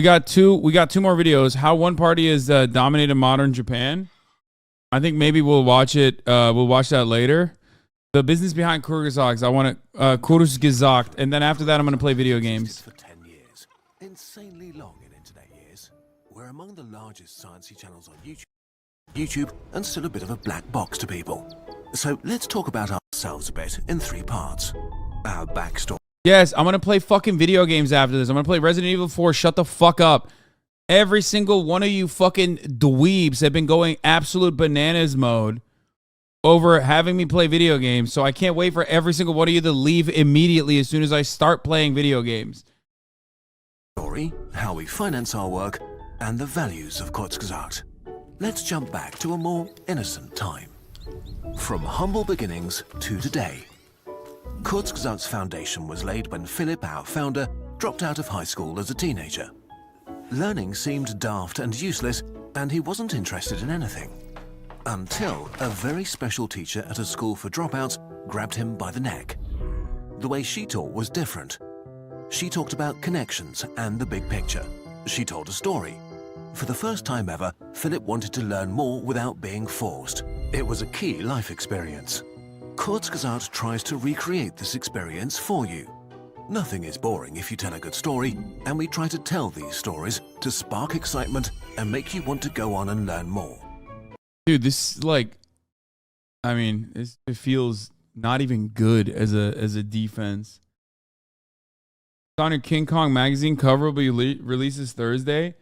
We got two more videos. How one party has dominated modern Japan. I think maybe we'll watch it. We'll watch that later. The business behind Kurzgesagt. I want to Kurzgesagt, and then after that, I'm going to play video games. For 10 years, insanely long in internet years. We're among the largest sciencey channels on YouTube, and still a bit of a black box to people. So let's talk about ourselves a bit in 3 parts. Our backstory. Yes, I'm going to play fucking video games after this. I'm going to play Resident Evil 4. Shut the fuck up. Every single one of you fucking dweebs have been going absolute bananas mode over having me play video games. So I can't wait for every single one of you to leave immediately as soon as I start playing video games. How we finance our work, and the values of Kurzgesagt. Let's jump back to a more innocent time. From humble beginnings to today. Kurzgesagt's foundation was laid when Philip, our founder, dropped out of high school as a teenager. Learning seemed daft and useless, and he wasn't interested in anything. Until a very special teacher at a school for dropouts grabbed him by the neck. The way she taught was different. She talked about connections and the big picture. She told a story. For the first time ever, Philip wanted to learn more without being forced. It was a key life experience. Kurzgesagt tries to recreate this experience for you. Nothing is boring if you tell a good story, and we try to tell these stories to spark excitement and make you want to go on and learn more. Dude, this is like, I mean, it feels not even good as a defense. It's on your King Kong magazine cover will be releases Thursday.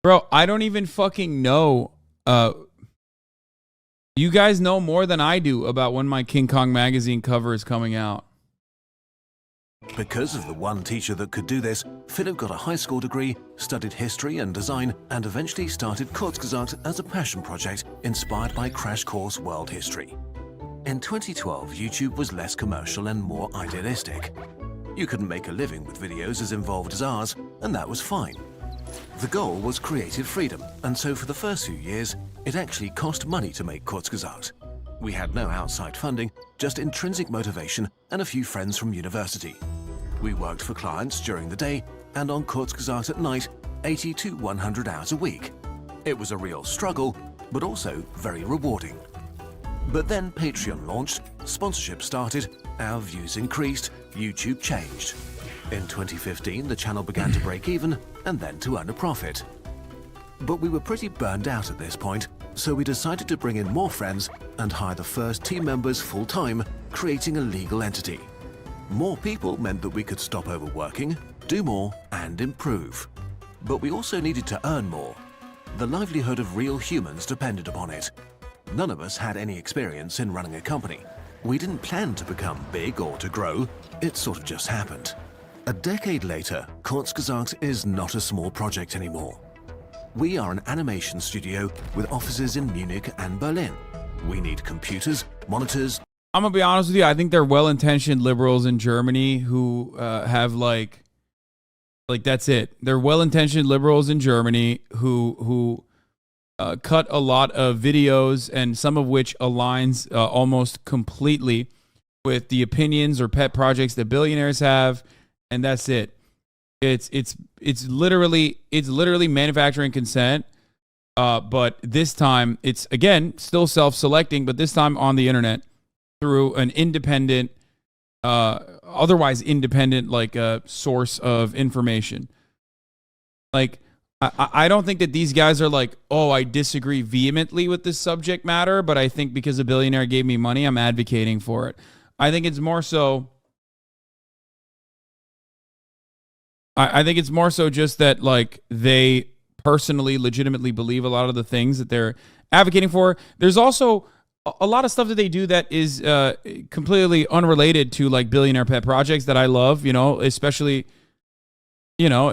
Bro, I don't even fucking know. You guys know more than I do about when my King Kong magazine cover is coming out. Because of the one teacher that could do this, Philip got a high school degree, studied history and design, and eventually started Kurzgesagt as a passion project inspired by Crash Course World History. In 2012, YouTube was less commercial and more idealistic. You couldn't make a living with videos as involved as ours, and that was fine. The goal was creative freedom, and so for the first few years, it actually cost money to make Kurzgesagt. We had no outside funding, just intrinsic motivation and a few friends from university. We worked for clients during the day and on Kurzgesagt at night, 80 to 100 hours a week. It was a real struggle, but also very rewarding. But then Patreon launched, sponsorship started, our views increased, YouTube changed. In 2015, the channel began to break even and then to earn a profit. But we were pretty burned out at this point, so we decided to bring in more friends and hire the first team members full-time, creating a legal entity. More people meant that we could stop overworking, do more, and improve. But we also needed to earn more. The livelihood of real humans depended upon it. None of us had any experience in running a company. We didn't plan to become big or to grow, it sort of just happened. A decade later, Kurzgesagt is not a small project anymore. We are an animation studio with offices in Munich and Berlin. We need computers, monitors. I'm going to be honest with you. I think they're well-intentioned liberals in Germany who have like that's it. They're well-intentioned liberals in Germany who cut a lot of videos, and some of which aligns almost completely with the opinions or pet projects that billionaires have, and that's it. It's literally manufacturing consent, but this time it's again still self-selecting, but this time on the internet through an independent, otherwise independent like a source of information. Like I don't think that these guys are like, oh, I disagree vehemently with this subject matter, but I think because a billionaire gave me money, I'm advocating for it. I think it's more so. I think it's more so just that like they personally, legitimately believe a lot of the things that they're advocating for. There's also a lot of stuff that they do that is completely unrelated to like billionaire pet projects that I love. Especially the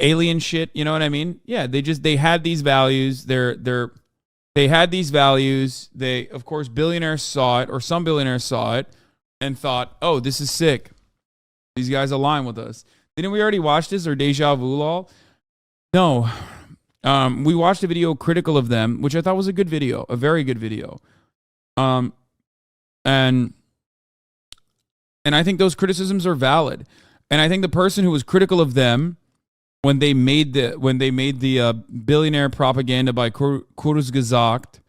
alien shit. You know what I mean? Yeah, they had these values. They had these values. They, of course, billionaires saw it, or some billionaires saw it and thought, oh, this is sick. These guys align with us. Didn't we already watch this, or deja vu lol? No. We watched a video critical of them, which I thought was a good video, a very good video. And I think those criticisms are valid. And I think the person who was critical of them when they made the billionaire propaganda by Kurzgesagt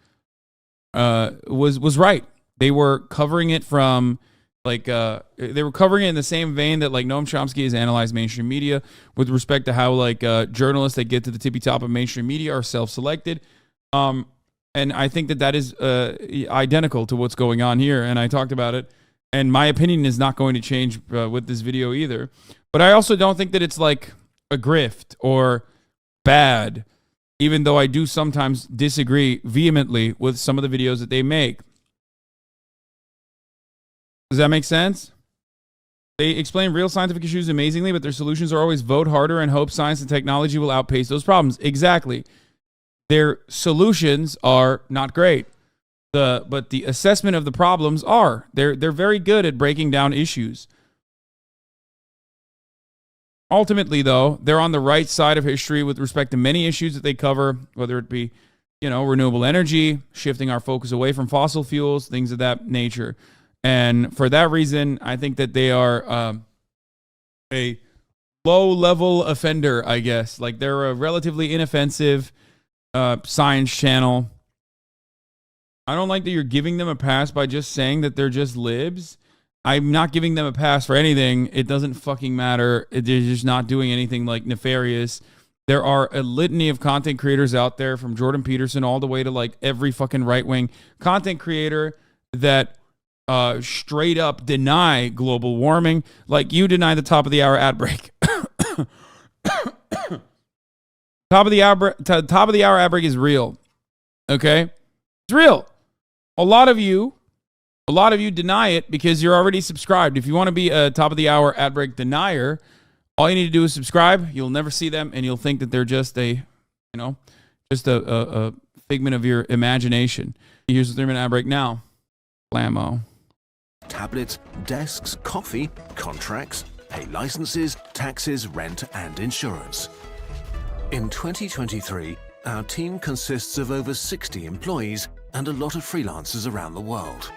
was right. They were covering it from they were covering it in the same vein that like Noam Chomsky has analyzed mainstream media with respect to how journalists that get to the tippy top of mainstream media are self-selected. And I think that is identical to what's going on here. And I talked about it. And my opinion is not going to change with this video either. But I also don't think that it's like a grift or bad, even though I do sometimes disagree vehemently with some of the videos that they make. Does that make sense? They explain real scientific issues amazingly, but their solutions are always vote harder and hope science and technology will outpace those problems. Exactly. Their solutions are not great. But the assessment of the problems are. They're very good at breaking down issues. Ultimately, though, they're on the right side of history with respect to many issues that they cover, whether it be, renewable energy, shifting our focus away from fossil fuels, things of that nature. And for that reason, I think that they are a low-level offender, I guess. Like, they're a relatively inoffensive science channel. I don't like that you're giving them a pass by just saying that they're just libs. I'm not giving them a pass for anything. It doesn't fucking matter. They're just not doing anything like nefarious. There are a litany of content creators out there, from Jordan Peterson all the way to like every fucking right-wing content creator that straight up deny global warming. Like you deny the top of the hour ad break. Top of the hour ad break is real. Okay? It's real. A lot of you deny it because you're already subscribed. If you want to be a top of the hour ad break denier, all you need to do is subscribe. You'll never see them, and you'll think that they're just a figment of your imagination. Here's the 3-minute ad break now. Blammo. Tablets, desks, coffee, contracts, pay licenses, taxes, rent, and insurance. In 2023, our team consists of over 60 employees and a lot of freelancers around the world.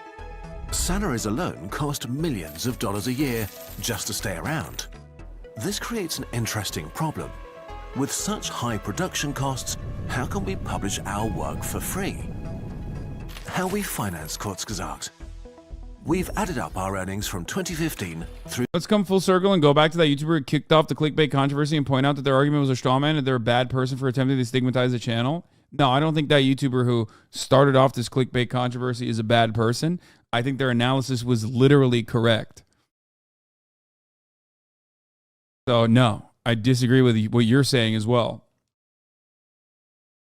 Salaries alone cost millions of dollars a year just to stay around. This creates an interesting problem. With such high production costs, how can we publish our work for free? How we finance Kurzgesagt. We've added up our earnings from 2015 through... Let's come full circle and go back to that YouTuber who kicked off the clickbait controversy and point out that their argument was a straw man and they're a bad person for attempting to stigmatize the channel. No, I don't think that YouTuber who started off this clickbait controversy is a bad person. I think their analysis was literally correct. So, no, I disagree with what you're saying as well.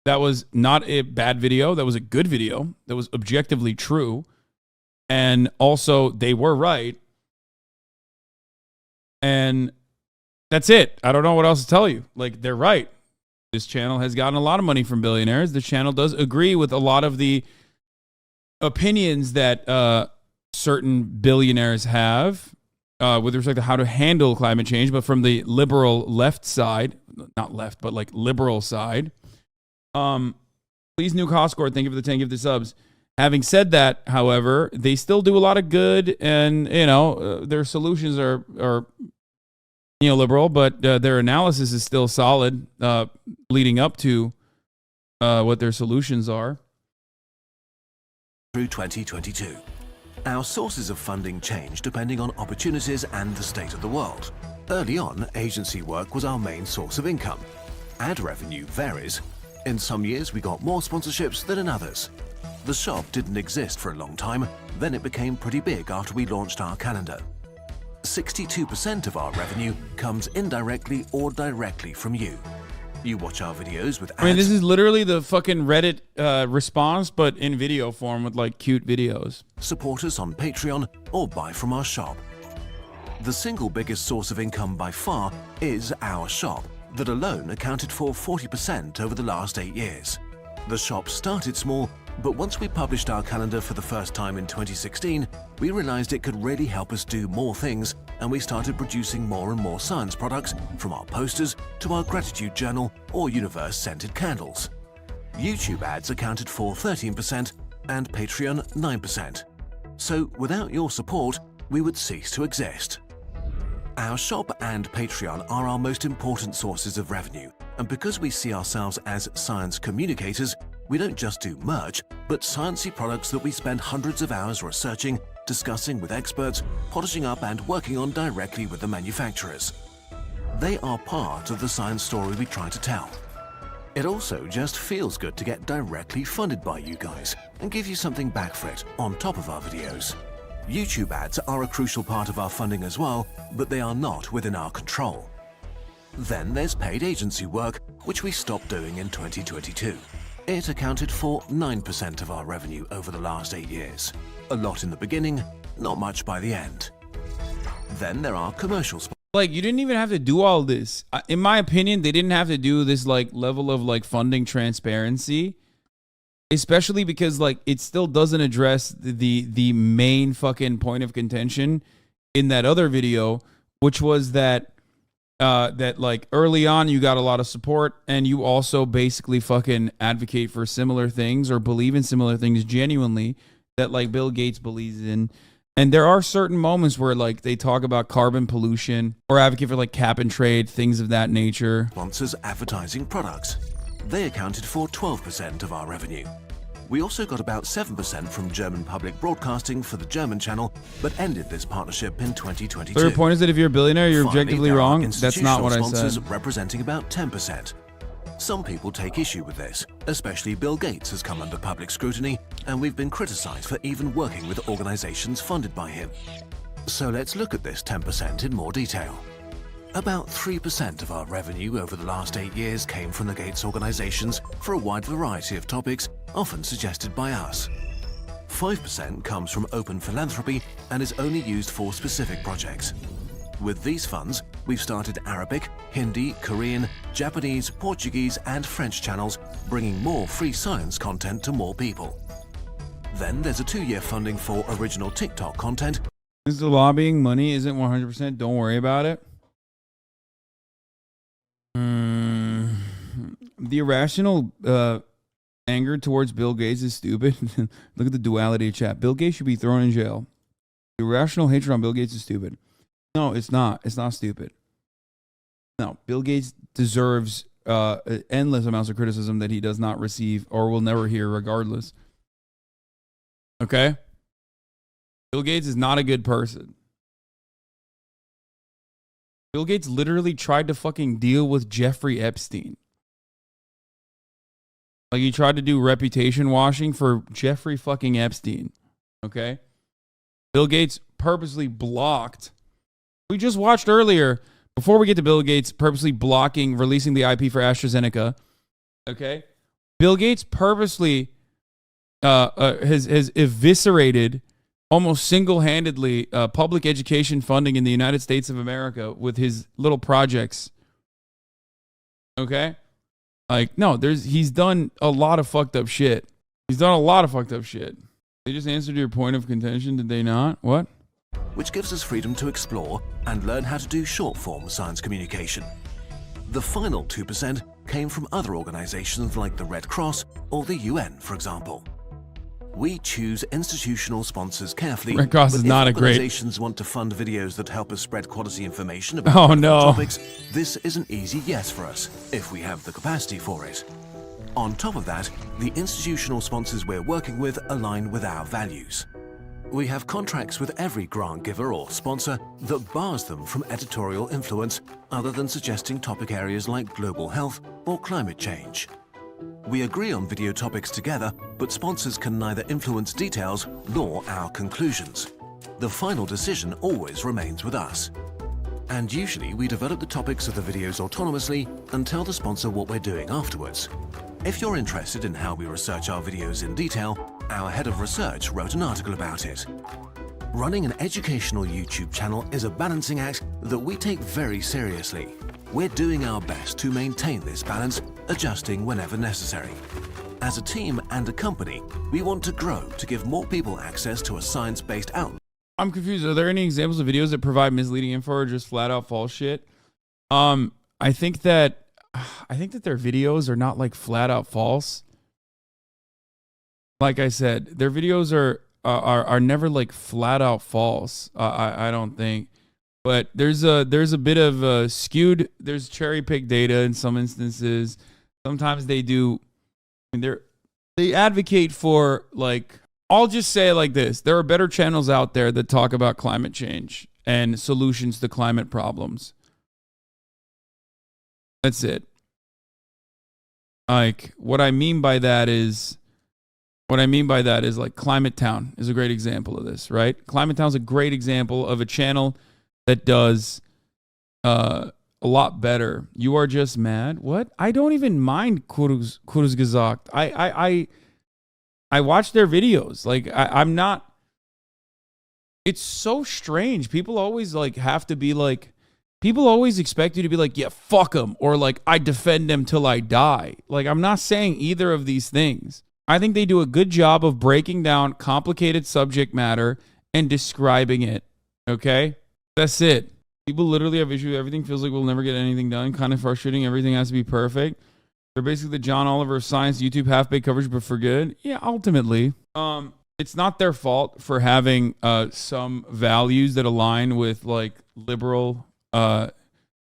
That was not a bad video. That was a good video. That was objectively true. And also, they were right. And that's it. I don't know what else to tell you. Like, they're right. This channel has gotten a lot of money from billionaires. This channel does agree with a lot of the opinions that certain billionaires have with respect to how to handle climate change, but from the liberal left side, not left, but like liberal side. Please, Nuke Hoscore, thank you for the 10 gifted subs. Having said that, however, they still do a lot of good, and their solutions are neoliberal, but their analysis is still solid, leading up to what their solutions are. Through 2022. Our sources of funding change depending on opportunities and the state of the world. Early on, agency work was our main source of income. Ad revenue varies. In some years, we got more sponsorships than in others. The shop didn't exist for a long time, then it became pretty big after we launched our calendar. 62% of our revenue comes indirectly or directly from you. You watch our videos with ads. I mean, this is literally the fucking Reddit response, but in video form with like cute videos. Support us on Patreon or buy from our shop. The single biggest source of income by far is our shop, that alone accounted for 40% over the last 8 years. The shop started small, but once we published our calendar for the first time in 2016, we realized it could really help us do more things, and we started producing more and more science products, from our posters to our gratitude journal or universe-scented candles. YouTube ads accounted for 13% and Patreon 9%. So without your support, we would cease to exist. Our shop and Patreon are our most important sources of revenue, and because we see ourselves as science communicators, we don't just do merch, but sciencey products that we spend hundreds of hours researching, discussing with experts, polishing up and working on directly with the manufacturers. They are part of the science story we try to tell. It also just feels good to get directly funded by you guys and give you something back for it on top of our videos. YouTube ads are a crucial part of our funding as well, but they are not within our control. Then there's paid agency work, which we stopped doing in 2022. It accounted for 9% of our revenue over the last 8 years. A lot in the beginning, not much by the end. Then there are commercial spots. Like, you didn't even have to do all this. In my opinion, they didn't have to do this like level of like funding transparency, especially because like it still doesn't address the main fucking point of contention in that other video, which was that that like early on you got a lot of support and you also basically fucking advocate for similar things or believe in similar things genuinely that like Bill Gates believes in. And there are certain moments where like they talk about carbon pollution or advocate for like cap and trade, things of that nature. Sponsors advertising products. They accounted for 12% of our revenue. We also got about 7% from German public broadcasting for the German channel, but ended this partnership in 2022. Third point is that if you're a billionaire, you're Finally, objectively there are wrong. That's not what I institutional said. sponsors representing about 10%. Some people take issue with this, especially Bill Gates has come under public scrutiny, and we've been criticized for even working with organizations funded by him. So let's look at this 10% in more detail. About 3% of our revenue over the last 8 years came from the Gates organizations for a wide variety of topics, often suggested by us. 5% comes from open philanthropy and is only used for specific projects. With these funds, we've started Arabic, Hindi, Korean, Japanese, Portuguese, and French channels, bringing more free science content to more people. Then there's a 2-year funding for original TikTok content. Is the lobbying money isn't 100%? Don't worry about it. The irrational anger towards Bill Gates is stupid. Look at the duality of chat. Bill Gates should be thrown in jail. The irrational hatred on Bill Gates is stupid. No, it's not. It's not stupid. No, Bill Gates deserves endless amounts of criticism that he does not receive or will never hear regardless. Okay? Bill Gates is not a good person. Bill Gates literally tried to fucking deal with Jeffrey Epstein. Like, he tried to do reputation washing for Jeffrey fucking Epstein. Okay? Bill Gates purposely blocked. We just watched earlier, before we get to Bill Gates purposely releasing the IP for AstraZeneca. Okay? Bill Gates purposely has eviscerated almost single-handedly public education funding in the United States of America with his little projects. Okay? Like, no, he's done a lot of fucked up shit. He's done a lot of fucked up shit. They just answered your point of contention, did they not? What? Which gives us freedom to explore and learn how to do short-form science communication. The final 2% came from other organizations like the Red Cross or the UN, for example. We choose institutional sponsors carefully. Red Cross is not a great... organizations want to fund videos that help us spread quality information about topics, this is an easy yes for us, if we have the capacity for it. On top of that, the institutional sponsors we're working with align with our values. We have contracts with every grant giver or sponsor that bars them from editorial influence other than suggesting topic areas like global health or climate change. We agree on video topics together, but sponsors can neither influence details nor our conclusions. The final decision always remains with us. And usually we develop the topics of the videos autonomously and tell the sponsor what we're doing afterwards. If you're interested in how we research our videos in detail, our head of research wrote an article about it. Running an educational YouTube channel is a balancing act that we take very seriously. We're doing our best to maintain this balance, adjusting whenever necessary. As a team and a company, we want to grow to give more people access to a science-based outlet. I'm confused. Are there any examples of videos that provide misleading info or just flat out false shit? I think that their videos are not like flat out false. Like I said, their videos are never like flat out false. I don't think. But there's a bit of skewed. There's cherry picked data in some instances. Sometimes they do. I mean, they advocate for, like, I'll just say it like this: there are better channels out there that talk about climate change and solutions to climate problems. That's it. Like, what I mean by that is like Climate Town is a great example of this, right? Climate Town is a great example of a channel that does a lot better. You are just mad. What? I don't even mind Kurzgesagt. I watch their videos. Like, I'm not. It's so strange. People always like have to be like. People always expect you to be like, yeah, fuck them, or like, I defend them till I die. Like, I'm not saying either of these things. I think they do a good job of breaking down complicated subject matter and describing it. Okay? That's it. People literally have issues. Everything feels like we'll never get anything done. Kind of frustrating. Everything has to be perfect. They're basically the John Oliver of science YouTube half-baked coverage, but for good. Yeah, ultimately. It's not their fault for having some values that align with like liberal,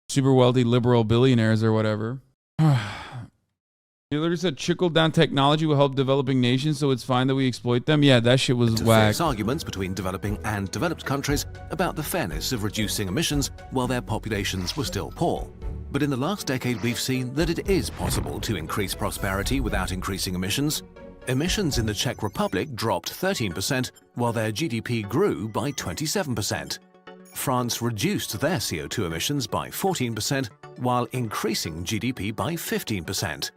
super wealthy liberal billionaires or whatever. You literally said trickle-down technology will help developing nations, so it's fine that we exploit them. Yeah, that shit was whack. Fierce arguments between developing and developed countries about the fairness of reducing emissions while their populations were still poor. But in the last decade, we've seen that it is possible to increase prosperity without increasing emissions. Emissions in the Czech Republic dropped 13%, while their GDP grew by 27%. France reduced their CO2 emissions by 14%, while increasing GDP by 15%.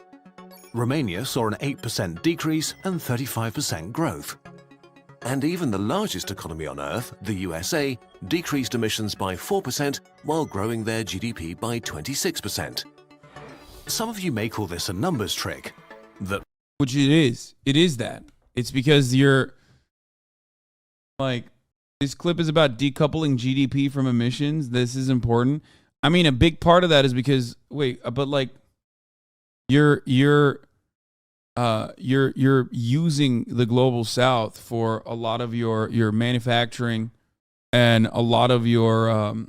Romania saw an 8% decrease and 35% growth. And even the largest economy on Earth, the USA, decreased emissions by 4% while growing their GDP by 26%. Some of you may call this a numbers trick. Which it is. It is that. It's because you're like, this clip is about decoupling GDP from emissions. This is important. I mean, a big part of that is because, but like, you're using the global south for a lot of your manufacturing and a lot of your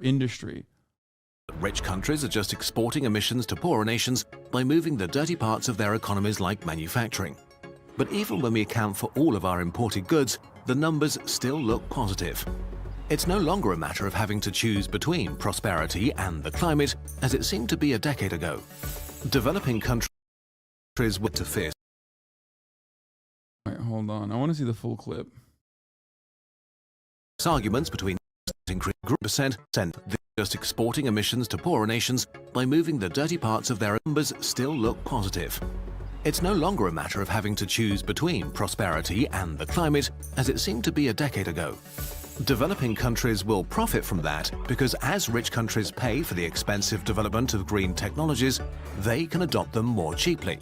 industry. Rich countries are just exporting emissions to poorer nations by moving the dirty parts of their economies like manufacturing. But even when we account for all of our imported goods, the numbers still look positive. It's no longer a matter of having to choose between prosperity and the climate, as it seemed to be a decade ago. Developing countries were to fierce. All right, hold on. I want to see the full clip. Arguments between percent just exporting emissions to poorer nations by moving the dirty parts of their numbers still look positive. It's no longer a matter of having to choose between prosperity and the climate, as it seemed to be a decade ago. Developing countries will profit from that because as rich countries pay for the expensive development of green technologies, they can adopt them more cheaply.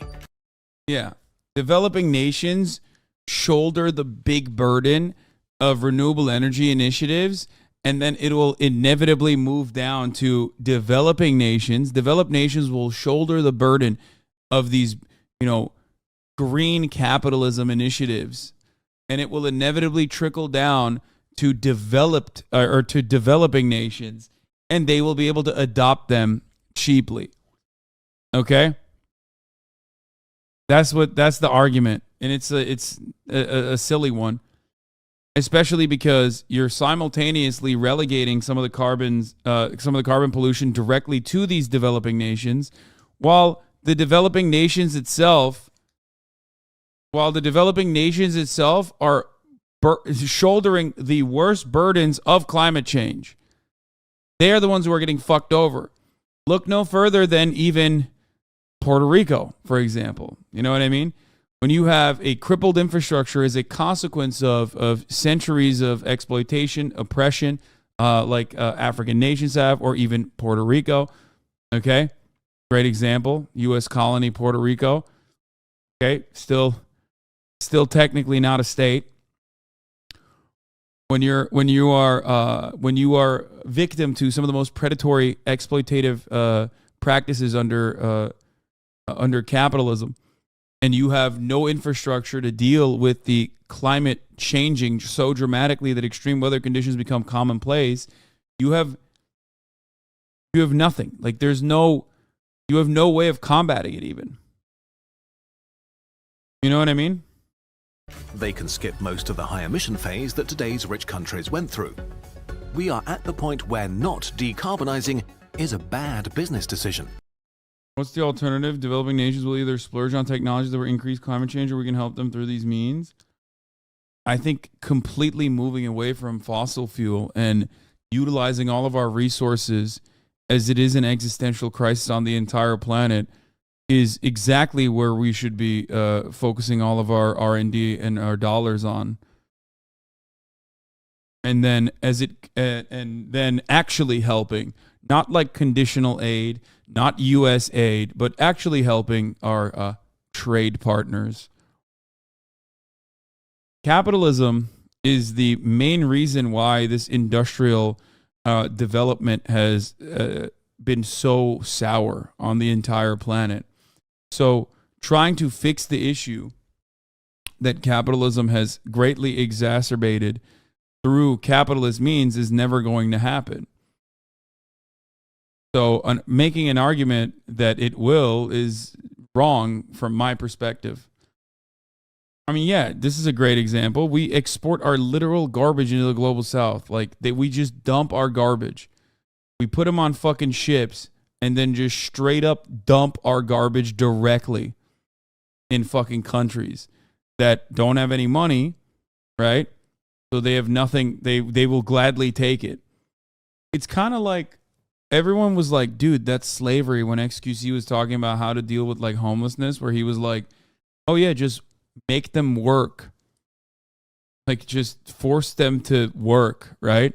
Yeah. Developing nations shoulder the big burden of renewable energy initiatives, and then it will inevitably move down to developing nations. Developed nations will shoulder the burden of these, green capitalism initiatives, and it will inevitably trickle down to developed or to developing nations, and they will be able to adopt them cheaply. Okay? That's the argument, and it's a silly one, especially because you're simultaneously relegating some of the carbon pollution directly to these developing nations, while the developing nations itself are shouldering the worst burdens of climate change. They are the ones who are getting fucked over. Look no further than even Puerto Rico, for example. You know what I mean? When you have a crippled infrastructure as a consequence of centuries of exploitation, oppression, like African nations have, or even Puerto Rico. Okay? Great example. U.S. colony, Puerto Rico. Okay? Still technically not a state. When you are victim to some of the most predatory, exploitative practices under capitalism, and you have no infrastructure to deal with the climate changing so dramatically that extreme weather conditions become commonplace, You have nothing. Like you have no way of combating it even. You know what I mean? They can skip most of the high emission phase that today's rich countries went through. We are at the point where not decarbonizing is a bad business decision. What's the alternative? Developing nations will either splurge on technologies that will increase climate change, or we can help them through these means. I think completely moving away from fossil fuel and utilizing all of our resources, as it is an existential crisis on the entire planet, is exactly where we should be focusing all of our R&D and our dollars on. And then and then actually helping, not like conditional aid, not U.S. aid, but actually helping our trade partners. Capitalism is the main reason why this industrial development has been so sour on the entire planet. So trying to fix the issue that capitalism has greatly exacerbated through capitalist means is never going to happen. So making an argument that it will is wrong from my perspective. I mean, yeah, this is a great example. We export our literal garbage into the global south. Like, we just dump our garbage. We put them on fucking ships and then just straight up dump our garbage directly in fucking countries that don't have any money, right? So they have nothing. They will gladly take it. It's kind of like everyone was like, dude, that's slavery, when XQC was talking about how to deal with like homelessness, where he was like, oh yeah, just make them work. Like, just force them to work, right?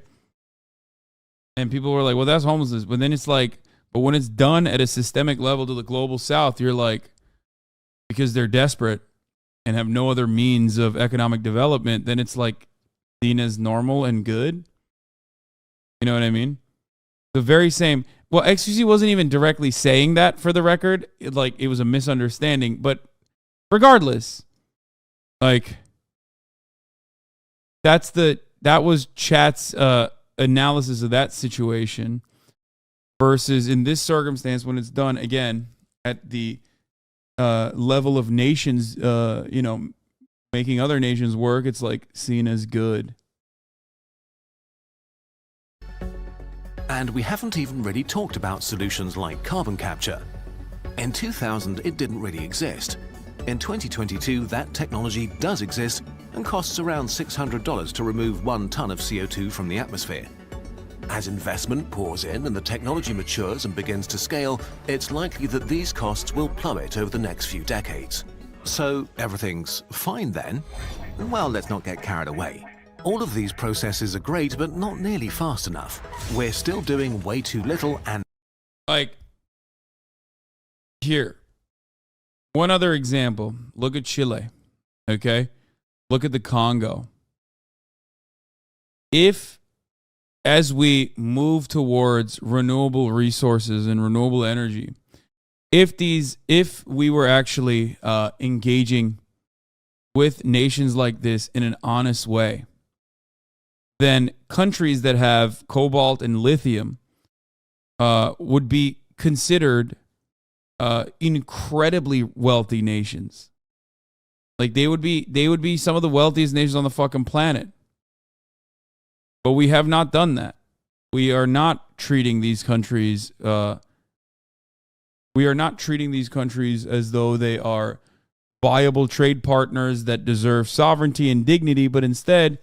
And people were like, well, that's homelessness. But then it's like, but when it's done at a systemic level to the global south, you're like, because they're desperate and have no other means of economic development, then it's like seen as normal and good. You know what I mean? The very same. Well, XQC wasn't even directly saying that, for the record. It was a misunderstanding. But regardless, like, that was Chat's analysis of that situation, versus in this circumstance, when it's done again at the level of nations, making other nations work, it's like seen as good. And we haven't even really talked about solutions like carbon capture. In 2000, it didn't really exist. In 2022, that technology does exist and costs around $600 to remove 1 ton of CO2 from the atmosphere. As investment pours in and the technology matures and begins to scale, it's likely that these costs will plummet over the next few decades. So everything's fine then? Well, let's not get carried away. All of these processes are great, but not nearly fast enough. We're still doing way too little, and here, one other example. Look at Chile, okay? Look at the Congo. If, as we move towards renewable resources and renewable energy, if we were actually engaging with nations like this in an honest way, then countries that have cobalt and lithium would be considered incredibly wealthy nations. Like, they would be some of the wealthiest nations on the fucking planet. But we have not done that. We are not treating these countries as though they are viable trade partners that deserve sovereignty and dignity, but instead,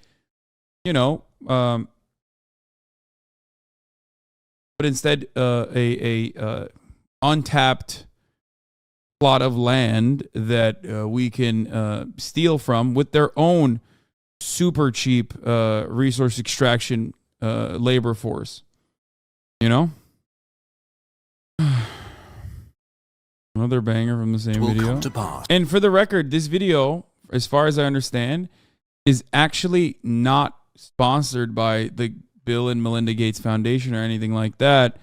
a untapped plot of land that we can steal from with their own super cheap resource extraction labor force. Another banger from the same video. And for the record, this video, as far as I understand, is actually not sponsored by the Bill and Melinda Gates Foundation or anything like that.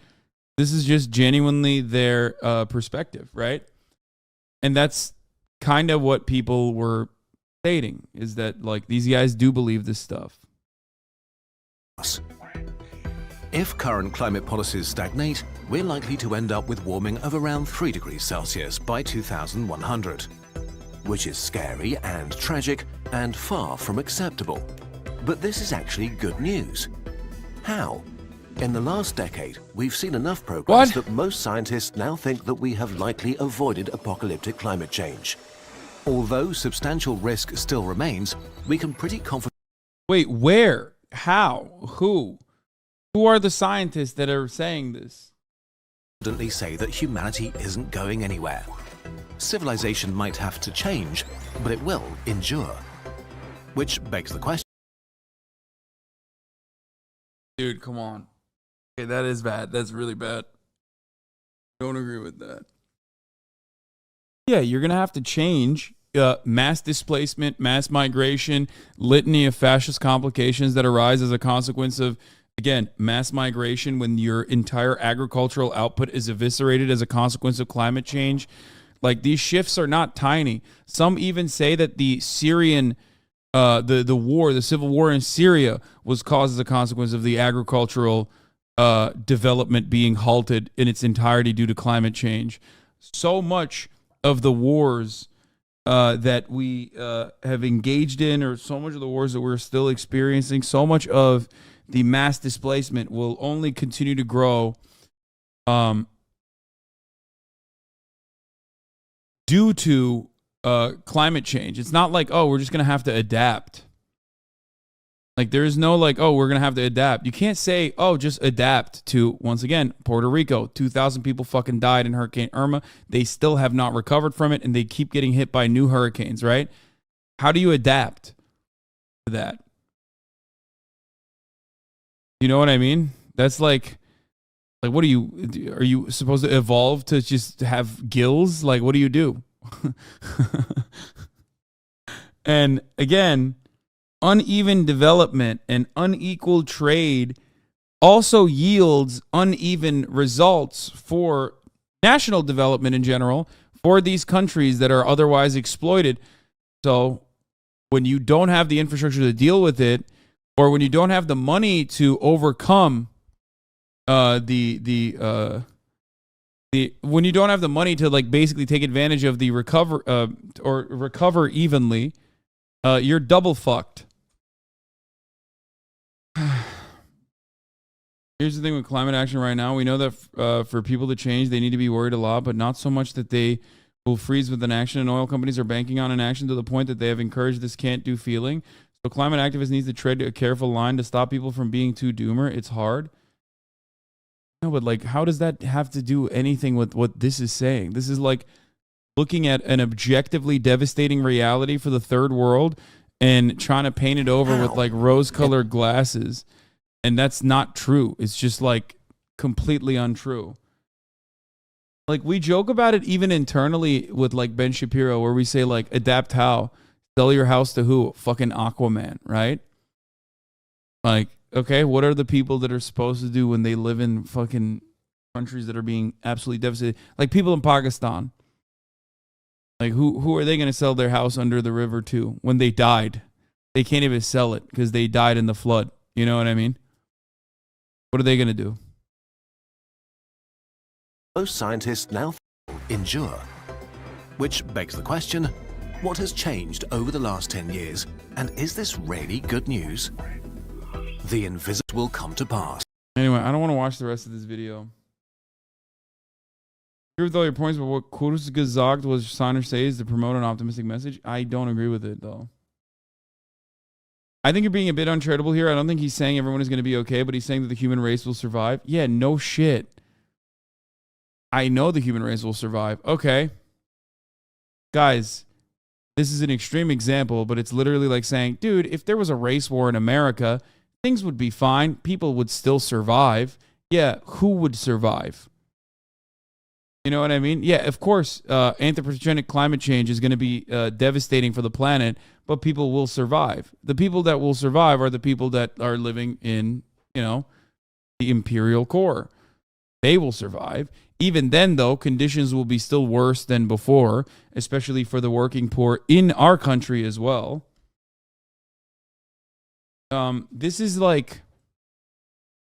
This is just genuinely their perspective, right? And that's kind of what people were stating, is that, like, these guys do believe this stuff. If current climate policies stagnate, we're likely to end up with warming of around 3 degrees Celsius by 2100, which is scary and tragic and far from acceptable. But this is actually good news. How? In the last decade, we've seen enough progress that most scientists now think that we have likely avoided apocalyptic climate change. Although substantial risk still remains, we can pretty confidently... Wait, where? How? Who? Who are the scientists that are saying this? ...say that humanity isn't going anywhere. Civilization might have to change, but it will endure. Which begs the question... Dude, come on. Okay, that is bad. That's really bad. Don't agree with that. Yeah, you're going to have to change. Mass displacement, mass migration, litany of fascist complications that arise as a consequence of, again, mass migration when your entire agricultural output is eviscerated as a consequence of climate change. Like, these shifts are not tiny. Some even say that the Syrian, the civil war in Syria was caused as a consequence of the agricultural development being halted in its entirety due to climate change. So much of the wars that we have engaged in, or so much of the wars that we're still experiencing, so much of the mass displacement will only continue to grow due to climate change. It's not like, oh, we're just going to have to adapt. Like, there's no like, oh, we're going to have to adapt. You can't say, oh, just adapt to, once again, Puerto Rico. 2,000 people fucking died in Hurricane Irma. They still have not recovered from it, and they keep getting hit by new hurricanes, right? How do you adapt to that? You know what I mean? That's like what are you supposed to evolve to just have gills? Like, what do you do? And again, uneven development and unequal trade also yields uneven results for national development in general for these countries that are otherwise exploited. So when you don't have the infrastructure to deal with it, or when you don't have the money to overcome when you don't have the money to like basically take advantage of the recover evenly, you're double fucked. Here's the thing with climate action right now. We know that for people to change, they need to be worried a lot, but not so much that they will freeze with inaction. And oil companies are banking on inaction to the point that they have encouraged this can't-do feeling. So climate activists need to tread a careful line to stop people from being too doomer. It's hard. No, but like, how does that have to do anything with what this is saying? This is like looking at an objectively devastating reality for the third world and trying to paint it over with like rose-colored glasses. And that's not true. It's just like completely untrue. Like, we joke about it even internally with like Ben Shapiro, where we say like, adapt how? Sell your house to who? Fucking Aquaman, right? Like, okay, what are the people that are supposed to do when they live in fucking countries that are being absolutely devastated? Like people in Pakistan. Like, who are they going to sell their house under the river to when they died? They can't even sell it because they died in the flood. You know what I mean? What are they going to do? Most scientists now endure. Which begs the question, what has changed over the last 10 years? And is this really good news? The invisible will come to pass. Anyway, I don't want to watch the rest of this video. I agree with all your points, but what Kurzgesagt was trying to say is to promote an optimistic message. I don't agree with it, though. I think you're being a bit uncharitable here. I don't think he's saying everyone is going to be okay, but he's saying that the human race will survive. Yeah, no shit. I know the human race will survive. Okay. Guys, this is an extreme example, but it's literally like saying, dude, if there was a race war in America, things would be fine. People would still survive. Yeah, who would survive? You know what I mean? Yeah, of course, anthropogenic climate change is going to be devastating for the planet, but people will survive. The people that will survive are the people that are living in, you know, the imperial core. They will survive. Even then, though, conditions will be still worse than before, especially for the working poor in our country as well. This is like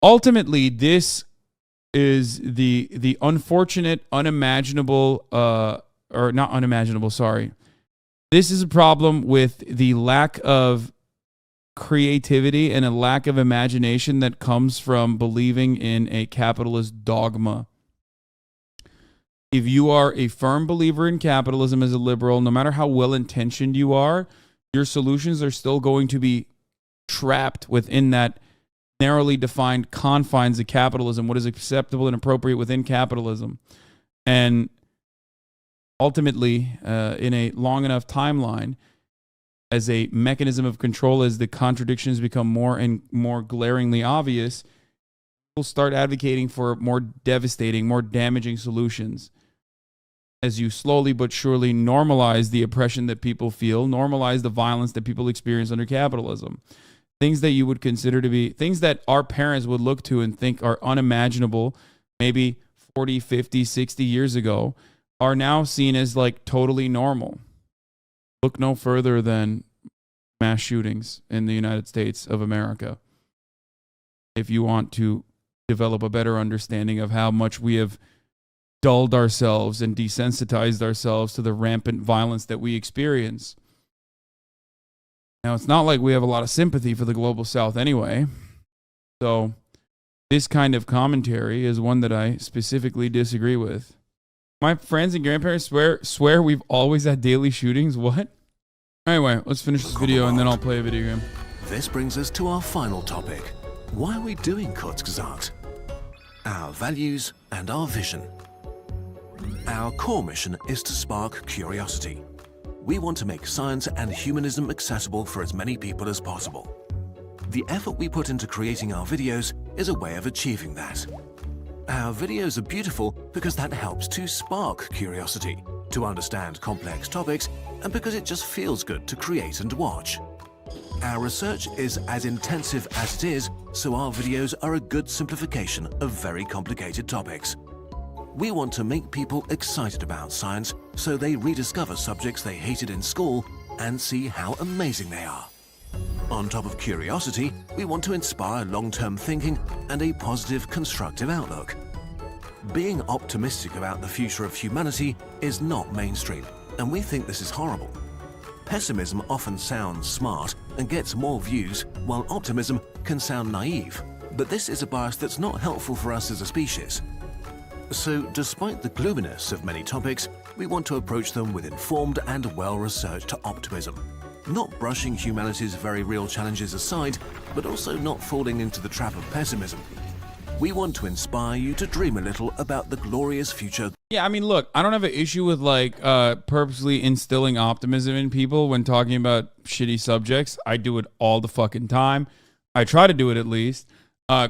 ultimately, this is the unfortunate, unimaginable, or not unimaginable, sorry. This is a problem with the lack of creativity and a lack of imagination that comes from believing in a capitalist dogma. If you are a firm believer in capitalism as a liberal, no matter how well-intentioned you are, your solutions are still going to be trapped within that narrowly defined confines of capitalism, what is acceptable and appropriate within capitalism. And ultimately, in a long enough timeline, as a mechanism of control, as the contradictions become more and more glaringly obvious, we'll start advocating for more devastating, more damaging solutions. As you slowly but surely normalize the oppression that people feel, normalize the violence that people experience under capitalism. Things that you would consider to be, things that our parents would look to and think are unimaginable, maybe 40, 50, 60 years ago, are now seen as like totally normal. Look no further than mass shootings in the United States of America. If you want to develop a better understanding of how much we have dulled ourselves and desensitized ourselves to the rampant violence that we experience. Now, it's not like we have a lot of sympathy for the global South anyway. So this kind of commentary is one that I specifically disagree with. My friends and grandparents swear we've always had daily shootings. What? Anyway, let's finish this video and then I'll play a video game. This brings us to our final topic. Why are we doing Kurzgesagt? Our values and our vision. Our core mission is to spark curiosity. We want to make science and humanism accessible for as many people as possible. The effort we put into creating our videos is a way of achieving that. Our videos are beautiful because that helps to spark curiosity, to understand complex topics, and because it just feels good to create and watch. Our research is as intensive as it is, so our videos are a good simplification of very complicated topics. We want to make people excited about science so they rediscover subjects they hated in school and see how amazing they are. On top of curiosity, we want to inspire long-term thinking and a positive, constructive outlook. Being optimistic about the future of humanity is not mainstream, and we think this is horrible. Pessimism often sounds smart and gets more views, while optimism can sound naive, but this is a bias that's not helpful for us as a species. So, despite the gloominess of many topics, we want to approach them with informed and well-researched optimism. Not brushing humanity's very real challenges aside, but also not falling into the trap of pessimism. We want to inspire you to dream a little about the glorious future. Yeah, I mean, look, I don't have an issue with like purposely instilling optimism in people when talking about shitty subjects. I do it all the fucking time. I try to do it at least.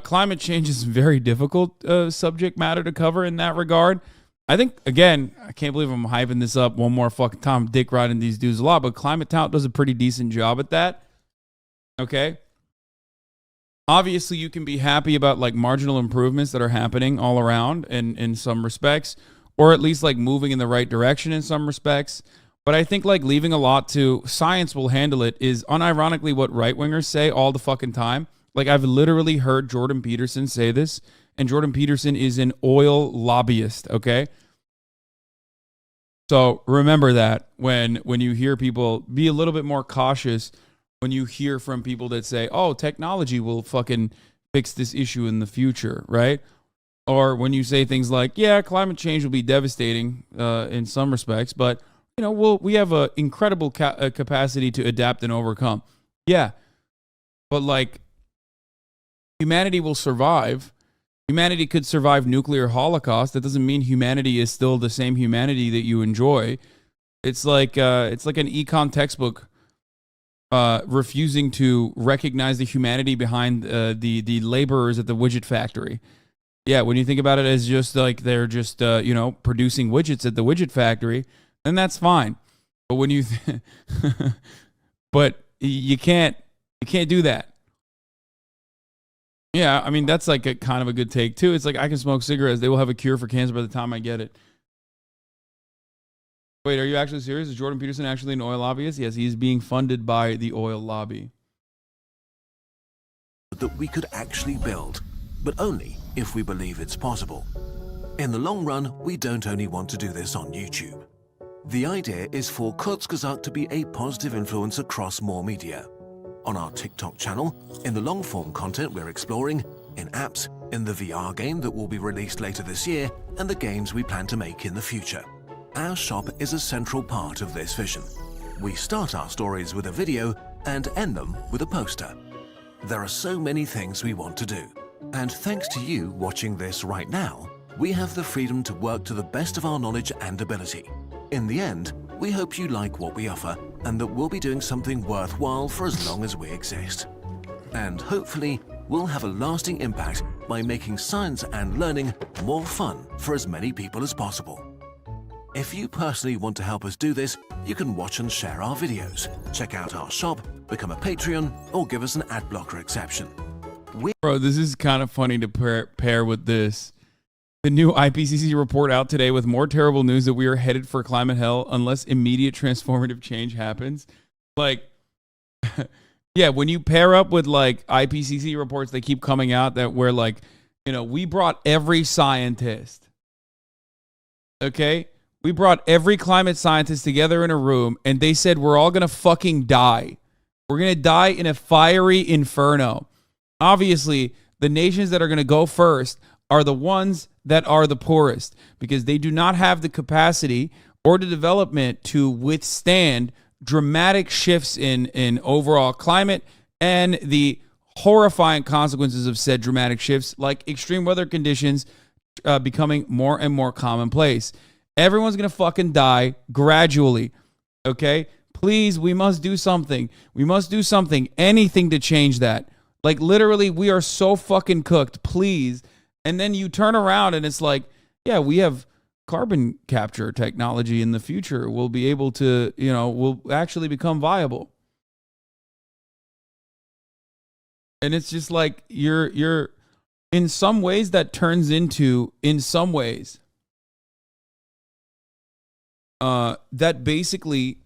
Climate change is a very difficult subject matter to cover in that regard. I think, again, I can't believe I'm hyping this up one more fucking time. I'm dick riding these dudes a lot, but Climate Tout does a pretty decent job at that. Okay? Obviously, you can be happy about like marginal improvements that are happening all around in some respects, or at least like moving in the right direction in some respects. But I think like leaving a lot to science will handle it is unironically what right-wingers say all the fucking time. Like, I've literally heard Jordan Peterson say this, and Jordan Peterson is an oil lobbyist, okay? So remember that when you hear people, be a little bit more cautious when you hear from people that say, oh, technology will fucking fix this issue in the future, right? Or when you say things like, yeah, climate change will be devastating in some respects, but, you know, we have an incredible capacity to adapt and overcome. Yeah, but like, humanity will survive. Humanity could survive nuclear holocaust. That doesn't mean humanity is still the same humanity that you enjoy. It's like an econ textbook refusing to recognize the humanity behind the laborers at the widget factory. Yeah, when you think about it as just like they're just producing widgets at the widget factory, then that's fine. But when you but you can't do that. Yeah, I mean, that's like a kind of a good take, too. It's like, I can smoke cigarettes. They will have a cure for cancer by the time I get it. Wait, are you actually serious? Is Jordan Peterson actually an oil lobbyist? Yes, he's being funded by the oil lobby. That we could actually build. but only if we believe it's possible. In the long run, we don't only want to do this on YouTube. The idea is for Kurzgesagt to be a positive influence across more media. On our TikTok channel, in the long-form content we're exploring, in apps, in the VR game that will be released later this year, and the games we plan to make in the future. Our shop is a central part of this vision. We start our stories with a video and end them with a poster. There are so many things we want to do. And thanks to you watching this right now, we have the freedom to work to the best of our knowledge and ability. In the end, we hope you like what we offer and that we'll be doing something worthwhile for as long as we exist. And hopefully, we'll have a lasting impact by making science and learning more fun for as many people as possible. If you personally want to help us do this, you can watch and share our videos, check out our shop, become a Patreon, or give us an ad blocker exception. Bro, this is kind of funny to pair with this. The new IPCC report out today with more terrible news that we are headed for climate hell unless immediate transformative change happens. Like, yeah, when you pair up with like IPCC reports, they keep coming out that we're like, you know, we brought every scientist. Okay? We brought every climate scientist together in a room and they said we're all going to fucking die. We're going to die in a fiery inferno. Obviously, the nations that are going to go first are the ones that are the poorest because they do not have the capacity or the development to withstand dramatic shifts in overall climate and the horrifying consequences of said dramatic shifts, like extreme weather conditions becoming more and more commonplace. Everyone's going to fucking die gradually, okay? Please, we must do something. We must do something, anything to change that. Like, literally, we are so fucking cooked, please. And then you turn around and it's like, yeah, we have carbon capture technology in the future. We'll be able to, you know, we'll actually become viable. And it's just like you're in some ways that turns into, in some ways, that basically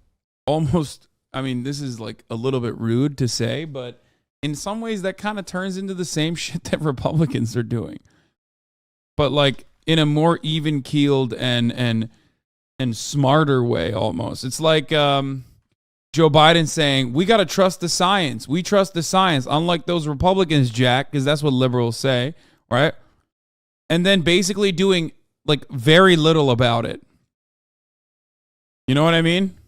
almost, I mean, this is like a little bit rude to say, but in some ways that kind of turns into the same shit that Republicans are doing. But like in a more even-keeled and smarter way almost. It's like Joe Biden saying, we got to trust the science. We trust the science, unlike those Republicans, Jack, because that's what liberals say, right? And then basically doing like very little about it. You know what I mean?